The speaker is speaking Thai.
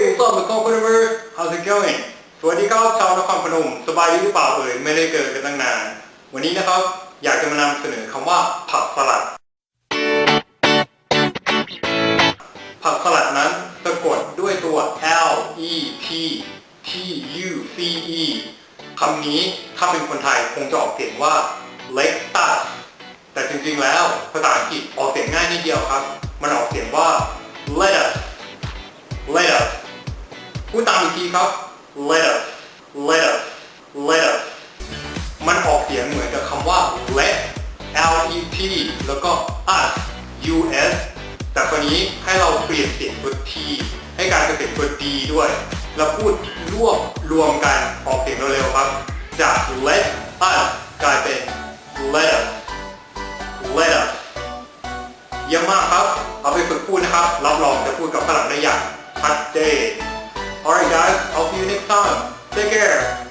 what's up, my company? How's it going? สวัสดีครับชาวนครพนมสบายดีหรือเปล่าไม่ได้เจอกันตั้งนานวันนี้นะครับอยากจะมานำเสนอคำว่าผักสลัดผักสลัดนั้นสะกดด้วยตัว L E T T U C E คำนี้ถ้าเป็นคนไทยคงจะออกเสียงว่า lettuce แต่จริงๆแล้วภาษาอังกฤษออกเสียงง่ายนิดเดียวครับมันออกเสียงว่า lettuce พูดตามอีกทีครับ lettuce มันออกเสียงเหมือนกับคำว่า let L E T แล้วก็ us U S แต่คราวนี้ให้เราเปลี่ยนเสียงตัว T ให้กลายเป็นเสียงตัว D ด้วยแล้วพูดรวมกันออกเสียงเร็วๆครับจาก let us กลายเป็น lettuce เยี่ยมมากครับเอาไปฝึกพูดนะครับรับรองจะพูดกับฝรั่งได้อย่างชัดเจน Alright guys, I'll see you next time. Take care.